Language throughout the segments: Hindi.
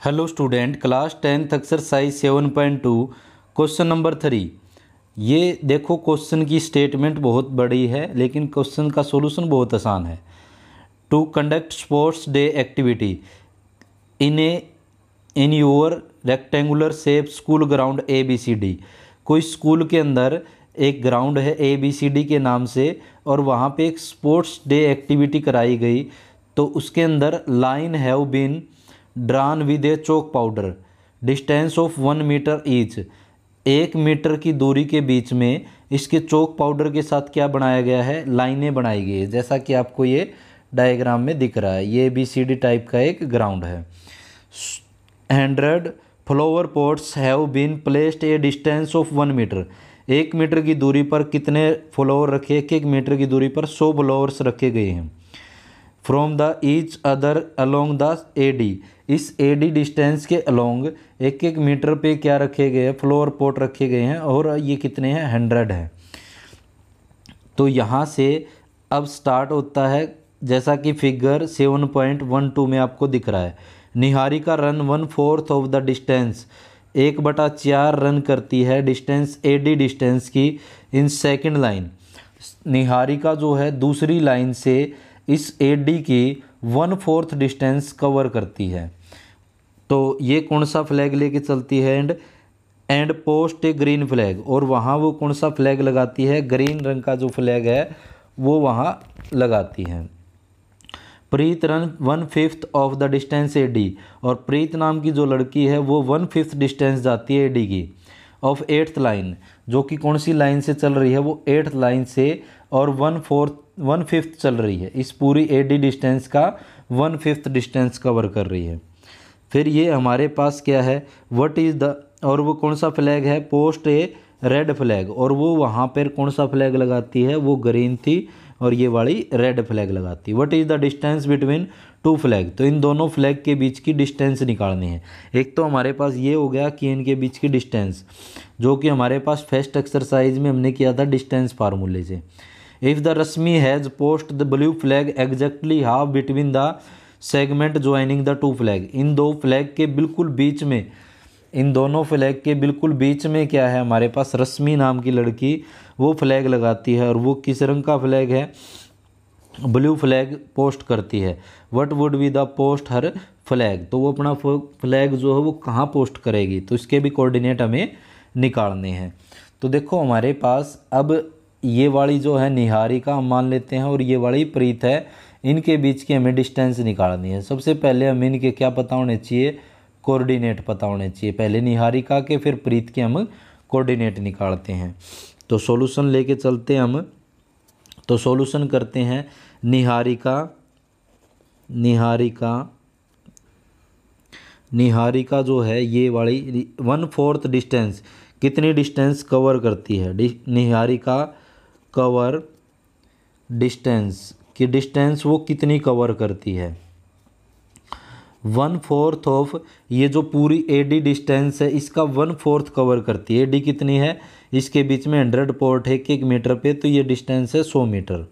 Hello student, class 10th exercise 7.2 question number 3। ये देखो, क्वेश्चन की स्टेटमेंट बहुत बड़ी है लेकिन क्वेश्चन का सॉल्यूशन बहुत आसान है। To conduct sports day activity in your rectangular shape school ground ABCD। कोई स्कूल के अंदर एक ग्राउंड है ABCD के नाम से और वहाँ पे एक स्पोर्ट्स डे एक्टिविटी कराई गई। तो उसके अंदर line have been drawn with a chalk powder distance of 1 metre each. 1 metre की दूरी के बीच में इसके चौक पाउडर के साथ क्या बनाया गया है, लाइनें बनाई गई है, जैसा कि आपको ये डायग्राम में दिख रहा है। ये ABCD टाइप का एक ग्राउंड है। 100 flower pots have been placed a distance of 1 metre. 1 metre की दूरी पर कितने फ्लावर रखे? 1 मीटर की दूरी पर 100 फ्लावर्स रखे गए हैं। From the each other along the AD। इस AD डिस्टेंस के अलोंग 1-1 मीटर पे क्या रखे गए हैं? फ्लावर पॉट रखे गए हैं और ये कितने हैं? 100 है। तो यहाँ से अब स्टार्ट होता है, जैसा कि फिगर 7.12 में आपको दिख रहा है। Niharika run 1/4 of the distance, 1/4 run करती है डिस्टेंस AD डिस्टेंस की इन सेकंड लाइन। निहारिका जो है दूसरी लाइन से इस AD की 1/4 डिस्टेंस कवर करती है। तो ये कौन सा फ्लैग लेके चलती है? And post A green flag. और वहाँ वो कौन सा फ्लैग लगाती है? ग्रीन रंग का जो फ्लैग है वो वहाँ लगाती है। Preet ran 1/5 of the distance AD। और प्रीत नाम की जो लड़की है वो 1/5 डिस्टेंस जाती है AD की ऑफ 8th लाइन, जो कि कौन सी लाइन से चल रही है? वो 8th लाइन से, और 1/5 चल रही है। इस पूरी AD डिस्टेंस का 1/5 डिस्टेंस कवर कर रही है। फिर ये हमारे पास क्या है? व्हाट इज़ द, और वो कौन सा फ्लैग है? पोस्ट ए रेड फ्लैग। और वो वहाँ पर कौन सा फ्लैग लगाती है? वो ग्रीन थी और ये वाली रेड फ्लैग लगाती है। What is the distance between 2 flag. तो इन दोनों फ्लैग के बीच की डिस्टेंस निकालनी है। एक तो हमारे पास ये हो गया कि इनके बीच की डिस्टेंस, जो कि हमारे पास फर्स्ट एक्सरसाइज में हमने किया था डिस्टेंस फार्मूले से। If the Rashmi has post the blue flag exactly half between the segment joining the 2 flag. इन दो फ्लैग के बिल्कुल बीच में, इन दोनों फ्लैग के बिल्कुल बीच में क्या है? हमारे पास रश्मि नाम की लड़की वो फ्लैग लगाती है। और वो किस रंग का फ्लैग है? ब्लू फ्लैग पोस्ट करती है। What would be the post her flag. तो वो अपना फ्लैग जो है वो कहाँ पोस्ट करेगी? तो इसके भी कोऑर्डिनेट हमें निकालने हैं। तो देखो हमारे पास अब ये वाली जो है निहारिका हम मान लेते हैं और ये वाली प्रीत है, इनके बीच की हमें डिस्टेंस निकालनी है। सबसे पहले हमें इनके क्या पता होने चाहिए? कोऑर्डिनेट पता होने चाहिए। पहले निहारिका के फिर प्रीत के हम कोऑर्डिनेट निकालते हैं। तो सॉल्यूशन लेके चलते हैं हम। तो सॉल्यूशन करते हैं। निहारिका जो है ये वाली 1/4 डिस्टेंस, कितनी डिस्टेंस कवर करती है? निहारिका कवर डिस्टेंस की डिस्टेंस वो कितनी कवर करती है? 1/4 ऑफ, ये जो पूरी AD डिस्टेंस है इसका 1/4 कवर करती है। AD कितनी है? इसके बीच में 100 पॉट है 1 मीटर पे, तो ये डिस्टेंस है 100 मीटर।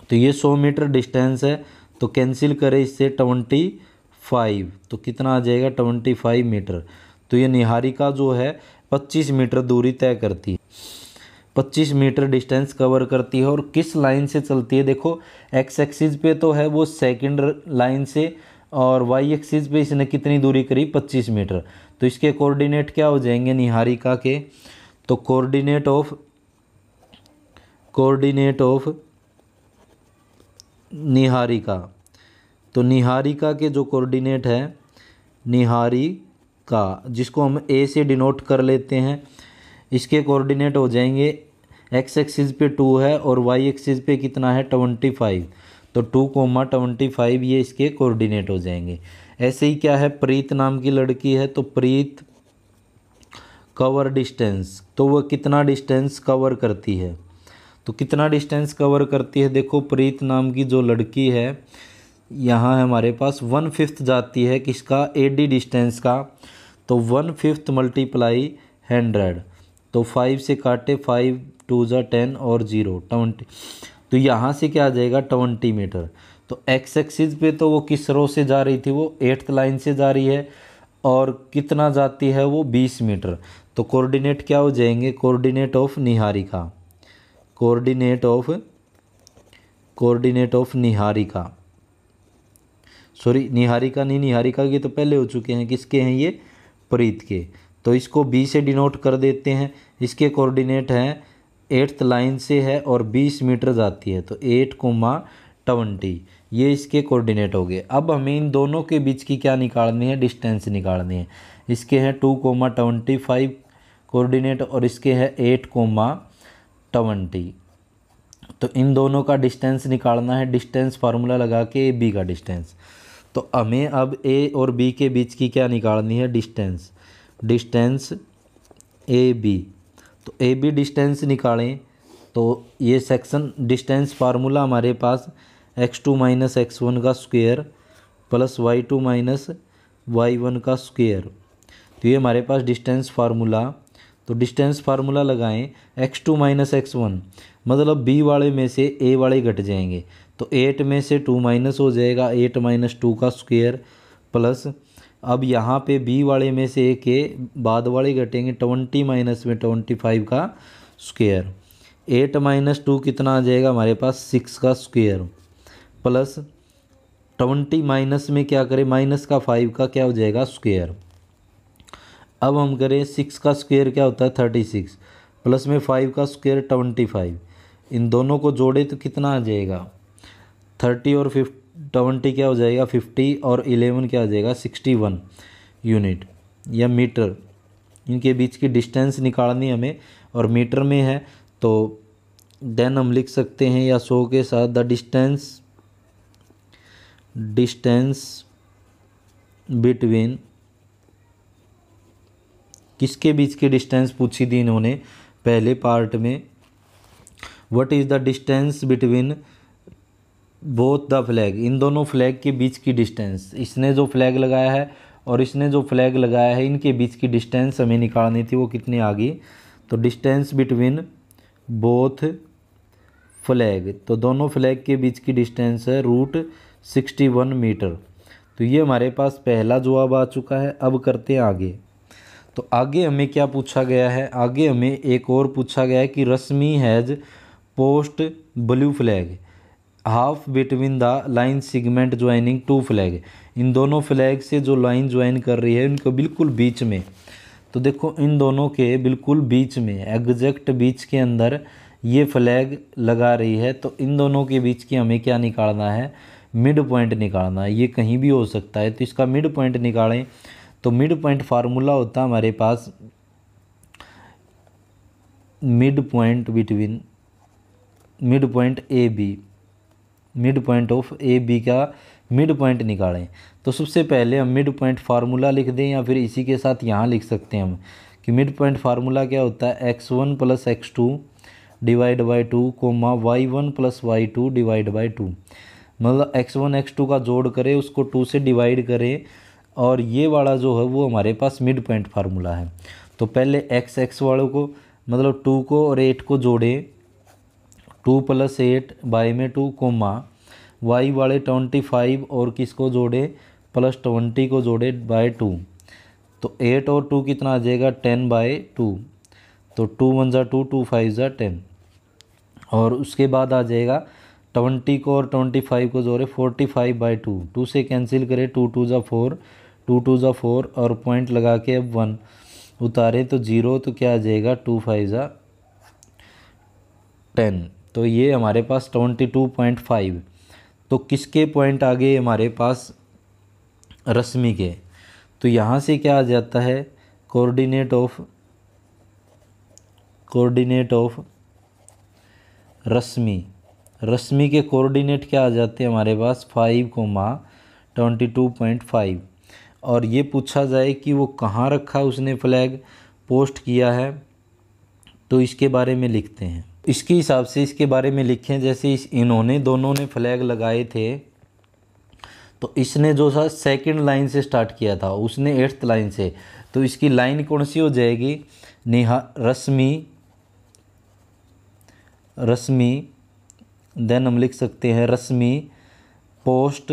तो ये 100 मीटर डिस्टेंस है। तो कैंसिल करें इससे 25, तो कितना आ जाएगा? 25 मीटर। तो ये निहारिका जो है 25 मीटर दूरी तय करती है, 25 मीटर डिस्टेंस कवर करती है। और किस लाइन से चलती है? देखो एक्स एक्सिस पे तो है वो सेकंड लाइन से, और वाई एक्सिस पे इसने कितनी दूरी करी? 25 मीटर। तो इसके कोऑर्डिनेट क्या हो जाएंगे निहारिका के? तो कोऑर्डिनेट ऑफ निहारिका, तो निहारिका के जो कोऑर्डिनेट है, निहारिका जिसको हम A से डिनोट कर लेते हैं, इसके कोऑर्डिनेट हो जाएंगे, एक्स एक्सिस पे 2 है और वाई एक्सिस पे कितना है? 25। तो 2,25 ये इसके कोऑर्डिनेट हो जाएंगे। ऐसे ही क्या है? प्रीत नाम की लड़की है, तो प्रीत कवर डिस्टेंस, तो वो कितना डिस्टेंस कवर करती है? तो कितना डिस्टेंस कवर करती है? देखो प्रीत नाम की जो लड़की है यहाँ है हमारे पास 1/5 जाती है किसका? AD डिस्टेंस का। तो 1/5 मल्टीप्लाई 100, तो 5 से काटे, 5 2 × 10 और 0 20। तो यहाँ से क्या आ जाएगा? 20 मीटर। तो एक्स एक्सिस पे तो वो किस रो से जा रही थी, वो 8th लाइन से जा रही है, और कितना जाती है वो 20 मीटर। तो कोऑर्डिनेट क्या हो जाएंगे, coordinate of Niharika, coordinate of Niharika, sorry Niharika नहीं, निहारिका के तो पहले हो चुके हैं, किसके हैं ये, प्रीत के। तो इसको बी से डिनोट कर देते हैं। इसके कोऑर्डिनेट हैं 8th लाइन से है और 20 मीटर जाती है, तो 8,20 ये इसके कोऑर्डिनेट हो गए। अब हमें इन दोनों के बीच की क्या निकालनी है, डिस्टेंस निकालनी है। इसके हैं 2,25 कोऑर्डिनेट और इसके है 8,20। तो इन दोनों का डिस्टेंस निकालना है, डिस्टेंस फार्मूला लगा के ए बी का डिस्टेंस। तो हमें अब ए और बी के बीच की क्या निकालनी है, डिस्टेंस ए बी। तो ए बी डिस्टेंस निकालें तो ये सेक्शन डिस्टेंस फार्मूला हमारे पास x2 माइनस x1 का square plus y2 minus y1 का स्क्वायर। तो ये हमारे पास डिस्टेंस फार्मूला, तो डिस्टेंस फार्मूला लगाएं x2 माइनस x1 मतलब b वाले में से a वाले घट जाएंगे, तो 8 में से 2 माइनस हो जाएगा, 8 माइनस 2 का स्क्वायर प्लस अब यहाँ पे b वाले में से a के बाद वाले घटेंगे, 20 माइनस में 25 का स्क्वायर। 8 माइनस 2 कितना आ जाएगा हमारे पास 6 का स्क्वायर प्लस 20 माइनस में क्या करें, माइनस का 5 का क्या हो जाएगा स्क्वायर। अब हम करें 6 का स्क्वायर क्या होता है 36 प्लस में 5 का स्क्वायर 25। इन दोनों को जोड़े तो कितना आ जाएगा 30 और 20 क्या हो जाएगा 50 और 11 क्या हो जाएगा 61 यूनिट या मीटर। इनके बीच की डिस्टेंस निकालनी हमें और मीटर में है, तो देन हम लिख सकते हैं या 100 के साथ द डिस्टेंस बिटवीन, किसके बीच की डिस्टेंस पूछी थी इन्होंने पहले पार्ट में, what is the distance between both the flag, इन दोनों फ्लैग के बीच की डिस्टेंस। इसने जो फ्लैग लगाया है और इसने जो फ्लैग लगाया है इनके बीच की डिस्टेंस हमें निकालनी थी, वो कितनी आ गई। तो डिस्टेंस बिटवीन बोथ फ्लैग, तो दोनों फ्लैग के बीच की डिस्टेंस है √61 मीटर। तो ये हमारे पास पहला जवाब आ चुका है। अब करते हैं आगे। तो आगे हमें क्या पूछा गया है, आगे हमें एक और पूछा गया है कि Rashmi has post blue flag half between the line segment joining two flag, इन दोनों फ्लैग से जो लाइन ज्वाइन कर रही है इनको बिल्कुल बीच में। तो देखो इन दोनों के बिल्कुल बीच में, एग्जैक्ट बीच के अंदर ये फ्लैग लगा रही है, तो इन दोनों के बीच की हमें क्या निकालना है, मिड पॉइंट निकालना है। ये कहीं भी हो सकता है, तो इसका मिड पॉइंट निकालें। तो मिड पॉइंट फार्मूला होता है हमारे पास mid point between, mid point A B, mid point of A B का मिड पॉइंट निकालें। तो सबसे पहले हम मिड पॉइंट फार्मूला लिख दें या फिर इसी के साथ यहाँ लिख सकते हैं हम कि मिड पॉइंट फार्मूला क्या होता है, x1 plus x2 divide by 2 comma y1 plus y2 divide by 2, मतलब x1 x2 का जोड़ करें उसको 2 से डिवाइड करें और ये वाला जो है वो हमारे पास मिड पॉइंट फार्मूला है। तो पहले x वालों को मतलब 2 को और 8 को जोड़े, 2 प्लस 8 बाई में 2 कोमा y वाले 25 और किसको जोड़े प्लस 20 को जोड़े बाय 2, तो 8 और 2 कितना आ जाएगा 10 बाई 2, तो 2 1 जा 2 2 5 जा 10, और उसके बाद आ जाएगा 20 को और 25 को जोड़े 45 बाई 2, 2 से कैंसिल करें 2 2 जा 4, 2 2 जा 4 और पॉइंट लगा के अब 1 उतारे तो 0, तो क्या आ जाएगा 2 5 जा 10, तो ये हमारे पास 22.5। तो किसके पॉइंट आ गए हमारे पास, रश्मि के। तो यहाँ से क्या आ जाता है, कोऑर्डिनेट ऑफ रश्मि के कोऑर्डिनेट क्या आ जाते हैं हमारे पास 5,22.5। और ये पूछा जाए कि वो कहाँ रखा उसने फ्लैग पोस्ट किया है, तो इसके बारे में लिखते हैं। इसके हिसाब से इसके बारे में लिखें, जैसे इन्होंने दोनों ने फ्लैग लगाए थे, तो इसने जो सा सेकंड लाइन से स्टार्ट किया था उसने 8th लाइन से, तो इसकी लाइन कौन सी हो जाएगी, रश्मि देन हम लिख सकते हैं रश्मि पोस्ट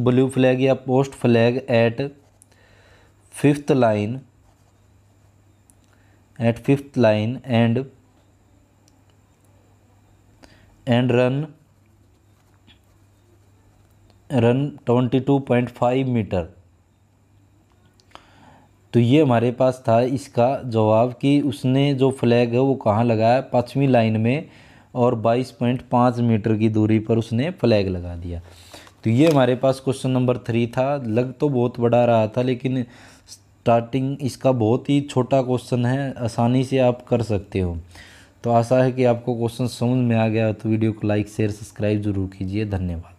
ब्लू फ्लैग या post flag at fifth line and run 22.5 metre. तो ये हमारे पास था इसका जवाब कि उसने जो फ्लैग है वो कहाँ लगाया, 5वीं लाइन में, और 22.5 मीटर की दूरी पर उसने फ्लैग लगा दिया। तो ये हमारे पास क्वेश्चन नंबर 3 था। लग तो बहुत बड़ा रहा था, लेकिन स्टार्टिंग इसका बहुत ही छोटा क्वेश्चन है, आसानी से आप कर सकते हो। तो आशा है कि आपको क्वेश्चन समझ में आ गया। तो वीडियो को लाइक शेयर सब्सक्राइब जरूर कीजिए। धन्यवाद।